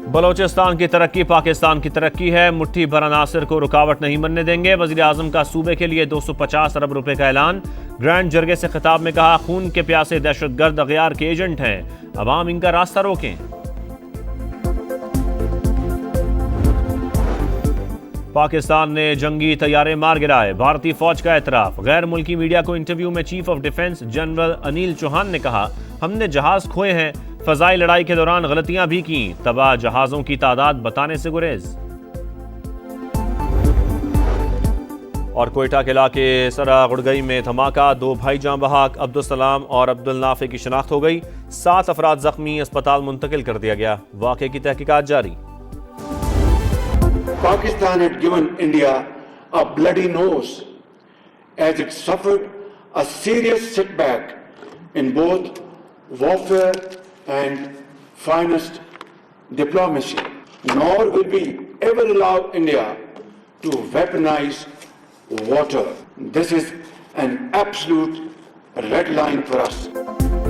बलोचिस्तान की तरक्की पाकिस्तान की तरक्की है, मुट्ठी भर अनासिर को रुकावट नहीं बनने देंगे। वजीर आजम का सूबे के लिए 250 अरब रुपए का ऐलान। ग्रैंड जरगे से खिताब में कहा, खून के प्यासे दहशतगर्द अगयार के एजेंट हैं, अवाम इनका रास्ता रोकें। पाकिस्तान ने जंगी तैयारे मार गिराए, भारतीय फौज का एतराफ। गैर मुल्की मीडिया को इंटरव्यू में chief of defence general Anil Chauhan ने कहा, हमने जहाज खोए हैं, फजाई लड़ाई के दौरान गलतियां भी की, तबाह जहाजों की तादाद बताने से गुरेज। और कोयटा के इलाके सरा गुड़गई में धमाका, 2 भाई जान बहक अब्दुल सलाम और अब्दुल नाफे की शिनाख्त हो गई। 7 अफराद जख्मी, अस्पताल मुंतकिल कर दिया गया। वाक़े की तहकीकात जारी। Pakistan had given India a bloody nose as it suffered a serious setback in both warfare and finest diplomacy. Nor will we ever allow India to weaponize water. This is an absolute red line for us.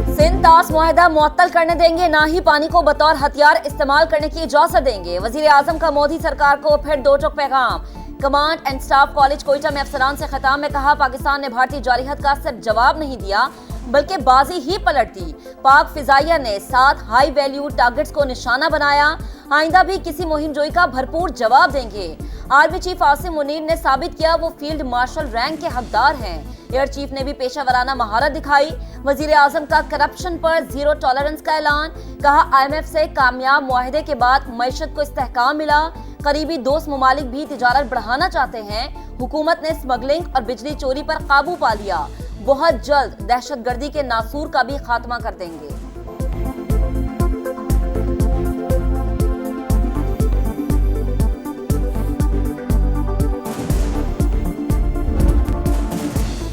Sindh तास मुआहदा मुअत्तल करने देंगे, ना ही पानी को बतौर हथियार इस्तेमाल करने की इजाजत देंगे। वजीर आजम का मोदी सरकार को फिर दो टुक पैगाम। Command and staff college Quetta में अफसरान से खिताब में कहा, पाकिस्तान ने भारतीय जारहियत का सिर्फ जवाब नहीं दिया बल्कि बाजी ही पलट दी। पाक फिजाइया ने 7 हाई वैल्यू टारगेट्स को निशाना बनाया। आइंदा भी किसी मुहिम जोई का भरपूर जवाब देंगे। आर्मी चीफ आसिम मुनीर ने साबित किया वो फील्ड मार्शल रैंक के हकदार हैं। एयर चीफ ने भी पेशावराना महारत दिखाई। वजीर आजम का करप्शन पर जीरो टॉलरेंस का ऐलान। कहा, IMF से कामयाब मुआहदे के बाद मईशत को इस्तेहकाम मिला। करीबी दोस्त ममालिक भी तिजारत बढ़ाना चाहते हैं। हुकूमत ने स्मगलिंग और बिजली चोरी पर काबू पा लिया। बहुत जल्द दहशतगर्दी के नासूर का भी खात्मा कर देंगे।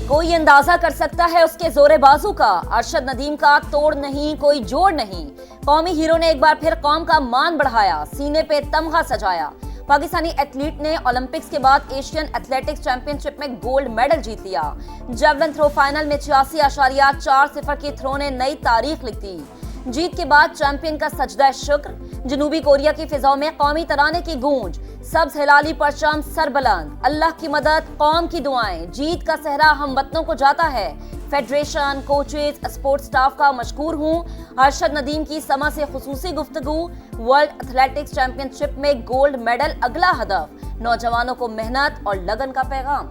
कोई अंदाजा कर सकता है उसके जोरे बाजू का। अरशद नदीम का तोड़ नहीं कोई जोड़ नहीं। कौमी हीरो ने एक बार फिर कौम का मान बढ़ाया, सीने पे तमगा सजाया। पाकिस्तानी एथलीट ने ओलंपिक्स के बाद एशियन एथलेटिक्स चैंपियनशिप में गोल्ड मेडल जीत लिया। जेवलिन थ्रो फाइनल में 86.40 की थ्रो ने नई तारीख लिख दी। जीत के बाद चैंपियन का सजदा शुक्र। जनूबी कोरिया की फिजाओं में कौमी तराने की गूंज। सब्ज हिलाली परचम सरबलंद। अल्लाह की मदद, कौम की दुआएं। जीत का सहरा हम वतनों को जाता है। फेडरेशन, कोचेज, स्पोर्ट्स स्टाफ का मशकूर हूँ। अरशद नदीम की समा से खुसूसी गुफ्तगू। वर्ल्ड एथलेटिक्स चैंपियनशिप में गोल्ड मेडल अगला हदफ। नौजवानों को मेहनत और लगन का पैगाम।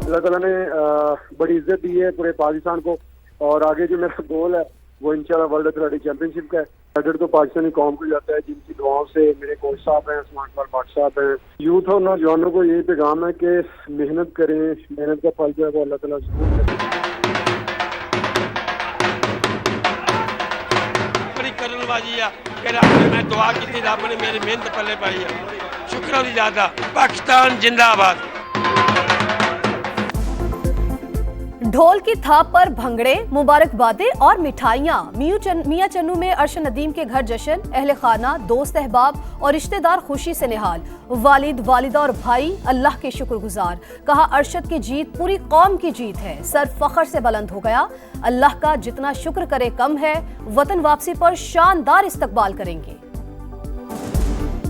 अल्लाह ताला ने बड़ी इज्जत दी है पूरे पाकिस्तान को, और आगे जो मेरा गोल है वो इंशाल्लाह वर्ल्ड एथलेटिक चैंपियनशिप का है। क्रेडिट तो पाकिस्तानी कौम को जाता है, जिनकी दुआओं से मेरे कोच साहब हैं, स्मार्ट पाल भट्ट साहब हैं। यूथ और नौजवानों को यही पैगाम है कि मेहनत करें, मेहनत का फल जो है वो अल्लाह ताला जरूर देगा। मैं दुआ की थी, रब ने मेरी मेहनत पल्ले पाई है। शुक्र ज्यादा। पाकिस्तान जिंदाबाद। ढोल की थाप पर भंगड़े, मुबारकबादें और मिठाइयाँ। मियां चन्नू में अरशद नदीम के घर जश्न। अहले खाना, दोस्त अहबाब और रिश्तेदार खुशी से निहाल। वालिद, वालिदा और भाई अल्लाह के शुक्रगुजार। कहा, अरशद की जीत पूरी कौम की जीत है। सर फख्र से बुलंद हो गया। अल्लाह का जितना शुक्र करे कम है। वतन वापसी पर शानदार इस्तकबाल करेंगे।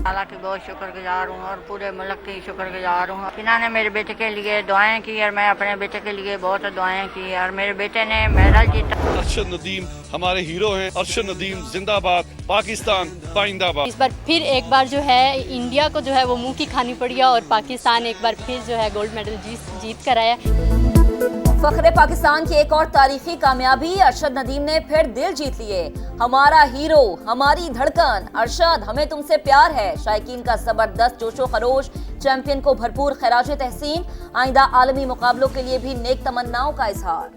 अल्लाह की बहुत शुक्रगुजार हूँ और पूरे मुल्क की शुक्रगुजार हूँ। इन्होंने मेरे बेटे के लिए दुआएं की और मैं अपने बेटे के लिए बहुत दुआएं की और मेरे बेटे ने मेडल जीता। अरशद नदीम हमारे हीरो हैं। अरशद नदीम जिंदाबाद, पाकिस्तान पाइंदाबाद। इस बार फिर एक बार जो है इंडिया को जो है वो मुंह की खानी पड़ी है और पाकिस्तान एक बार फिर जो है गोल्ड मेडल जीत कर आया। फख्रे पाकिस्तान की एक और तारीखी कामयाबी। अरशद नदीम ने फिर दिल जीत लिए। हमारा हीरो, हमारी धड़कन। अरशद, हमें तुमसे प्यार है। शायकीन का जबरदस्त जोशो खरोश। चैंपियन को भरपूर खैराज तहसीन। आइंदा आलमी मुकाबलों के लिए भी नेक तमन्नाओं का इजहार।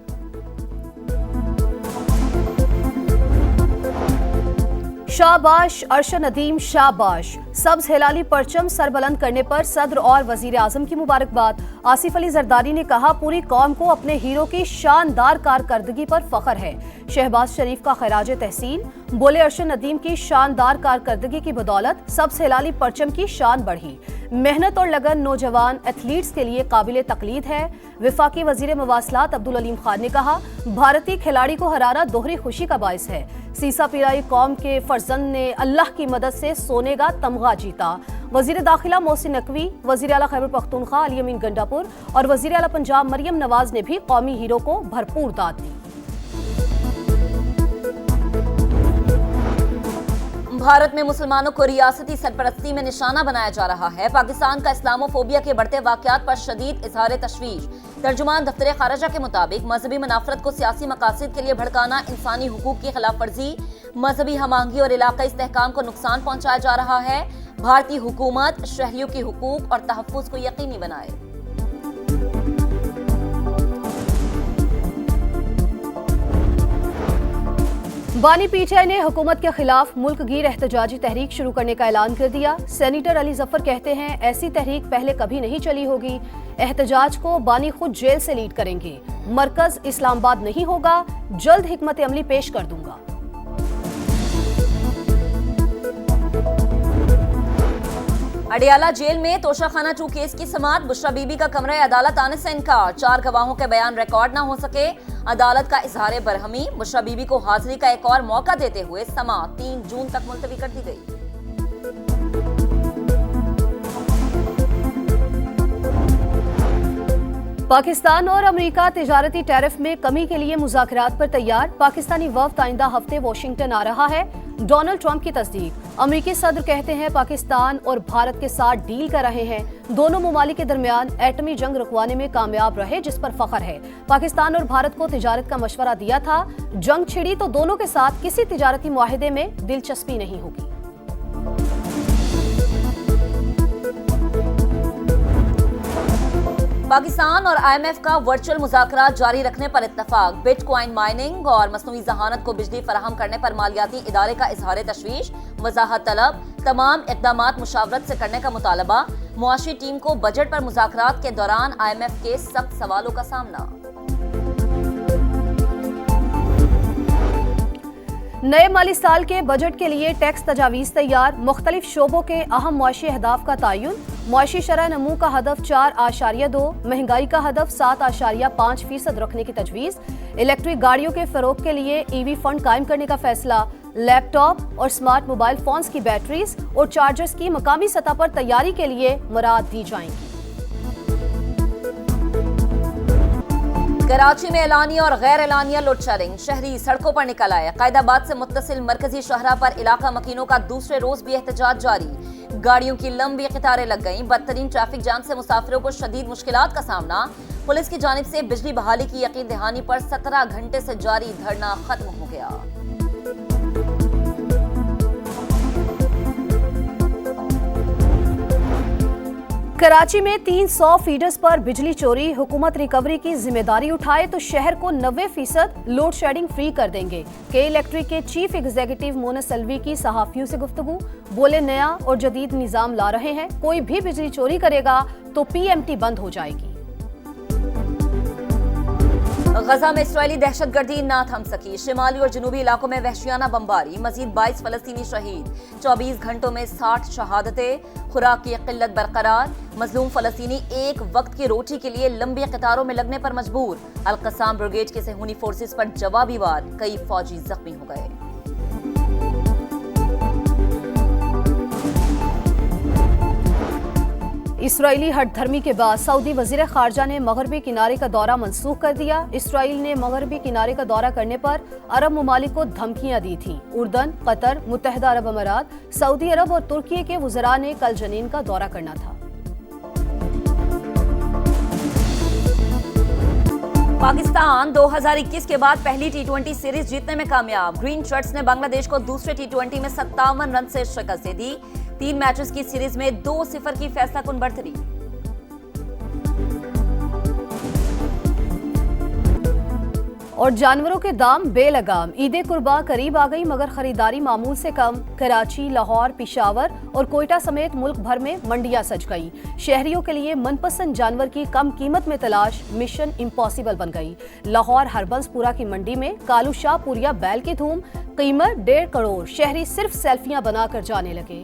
शाबाश अरशद नदीम, शाबाश। सब्ज हिलाली परचम सरबुलंद करने पर सदर और वजीर आजम की मुबारकबाद। आसिफ अली जरदारी ने कहा, पूरी कौम को अपने हीरो की शानदार कारकर्दगी पर फख्र है। शहबाज शरीफ का खैराज तहसीन। बोले, अरशद नदीम की शानदार कारकर्दगी की बदौलत सब्ज हिलाली परचम की शान बढ़ी। मेहनत और लगन नौजवान एथलीट्स के लिए काबिले तकलीद है। विफाकी वजीर मवासलात अब्दुल अलीम खान ने कहा, भारतीय खिलाड़ी को हराना दोहरी खुशी का बायस है। सीसा पिराई कौम के फर्जंद ने अल्लाह की मदद से सोने का तमगा जीता। वजीर दाखिला मोहसिन नकवी, वजीर आला खैबर पख्तूनख्वा अली अमीन गंडापुर और वजीर आला पंजाब मरियम नवाज ने भी कौमी हीरो को भरपूर दाद दी। भारत में मुसलमानों को रियासती सरपरस्ती में निशाना बनाया जा रहा है। पाकिस्तान का इस्लामोफोबिया के बढ़ते वाकयात पर शदीद इजहार तशवीश। तर्जुमान दफ्तर खारजा के मुताबिक मजहबी मुनाफरत को सियासी मकासद के लिए भड़काना इंसानी हुकूक की खिलाफ वर्जी, मजहबी हमआहंगी और इलाकाई इस्तेहकाम को नुकसान पहुंचाया जा रहा है। भारतीय हुकूमत शहरियों के हुकूक और तहफ्फुज को यकीनी बनाए। बानी पीटीआई ने हुकूमत के खिलाफ मुल्क गिर एहतजाजी तहरीक शुरू करने का ऐलान कर दिया। सेनेटर अली जफर कहते हैं, ऐसी तहरीक पहले कभी नहीं चली होगी। एहतजाज को बानी खुद जेल से लीड करेंगे। मरकज इस्लामाबाद नहीं होगा, जल्द हिकमत अमली पेश कर दूंगा। अडियाला जेल में तोशाखाना 2 केस की समाअत। बुशरा बीबी का कमरा अदालत आने से इनकार। 4 गवाहों के बयान रिकॉर्ड न हो सके। अदालत का इजहार बरहमी। बुशरा बीबी को हाजिरी का एक और मौका देते हुए समाअत 3 जून तक मुलतवी कर दी गई। पाकिस्तान और अमेरिका तिजारती टैरिफ में कमी के लिए मुज़ाकरात पर तैयार। पाकिस्तानी वफ्द आइंदा हफ्ते वाशिंगटन आ रहा है। डोनाल्ड ट्रंप की तस्दीक। अमेरिकी सदर कहते हैं, पाकिस्तान और भारत के साथ डील कर रहे हैं। दोनों ममालिक के दरमियान एटमी जंग रुकवाने में कामयाब रहे, जिस पर फख्र है। पाकिस्तान और भारत को तिजारत का मशवरा दिया था। जंग छिड़ी तो दोनों के साथ किसी तिजारती मुआहिदे में दिलचस्पी नहीं होगी। पाकिस्तान और IMF का वर्चुअल मुज़ाकरात जारी रखने पर इत्तफाक। बिटकॉइन माइनिंग और मसनूई ज़हानत को बिजली फराहम करने पर मालियाती इदारे का इजहार तशवीश। वजाहत तलब। तमाम इक़दामात मुशावरत से करने का मुतालबा। मुआशी टीम को बजट पर मुज़ाकरात के दौरान IMF के सख्त सवालों का सामना। नए माली साल के बजट के लिए टैक्स तजावीज़ तैयार। मुख्तलिफ शोबों के अहम मुआशी अहदाफ का तयन। मुआशी शरह नमू का हदफ 4.2, महंगाई का हदफ 7.5% रखने की तजवीज़। इलेक्ट्रिक गाड़ियों के फरोग के लिए EV फंड कायम करने का फैसला। लैपटॉप और स्मार्ट मोबाइल फोन्स की बैटरीज और चार्जर्स की मकामी सतह पर तैयारी के लिए मुराद दी जाएंगी। कराची में एलानिया और गैर एलानिया लोड शेडिंग। शहरी सड़कों पर निकल आए। कायदाबाद से मुत्तसिल मरकजी शहरा पर इलाका मकीनों का दूसरे रोज भी एहतजाज जारी। गाड़ियों की लंबी कतारें लग गईं। बदतरीन ट्रैफिक जाम से मुसाफिरों को शदीद मुश्किलात का सामना। पुलिस की जानिब से बिजली बहाली की यकीन दहानी पर 17 घंटे से जारी धरना खत्म हो गया। कराची में 300 फीडर्स पर बिजली चोरी। हुकूमत रिकवरी की जिम्मेदारी उठाए तो शहर को 90% लोड शेडिंग फ्री कर देंगे। के इलेक्ट्रिक के चीफ एग्जीक्यूटिव मोनस अलवी की सहाफियों से गुफ्तगू। बोले, नया और जदीद निजाम ला रहे हैं, कोई भी बिजली चोरी करेगा तो PMT बंद हो जाएगी। गजा में इस्राएली दहशतगर्दी ना थम सकी। शिमाली और जनूबी इलाकों में वहशियाना बमबारी। मजीद 22 फलस्तीनी शहीद। 24 घंटों में 60 शहादतें। खुराक की किल्लत बरकरार। मजलूम फलस्तीनी एक वक्त की रोटी के लिए लंबी कतारों में लगने पर मजबूर। अल-कसाम ब्रिगेड के सेहूनी फोर्सेस पर जवाबी वार। कई फौजी जख्मी हो गए। इसराइली हठधर्मी के बाद सऊदी वजीर खारजा ने मगरबी किनारे का दौरा मंसूख कर दिया। इसराइल ने मगरबी किनारे का दौरा करने पर अरब ममालिक को धमकियां दी थीं। उर्दन, कतर, मुत्तहिदा अरब अमारात, सऊदी अरब और तुर्की के वज़रा ने कल जनीन का दौरा करना था। पाकिस्तान 2021 के बाद पहली T20 सीरीज जीतने में कामयाब। ग्रीन शर्ट्स ने बांग्लादेश को दूसरे T20 में 57 रन से शिकस्त दे दी। 3 मैचेस की सीरीज में 2-0 की फैसलाकुन बढ़तरी। और जानवरों के दाम बेलगाम। ईद कुर्बान करीब आ गई मगर खरीदारी मामूल से कम। कराची, लाहौर, पेशावर और कोयटा समेत मुल्क भर में मंडियां सज गई। शहरियों के लिए मनपसंद जानवर की कम कीमत में तलाश मिशन इम्पॉसिबल बन गई। लाहौर हरबंसपुरा की मंडी में कालू शाहपुरिया बैल की धूम। कीमत 1.5 करोड़। शहरी सिर्फ सेल्फियां बनाकर जाने लगे।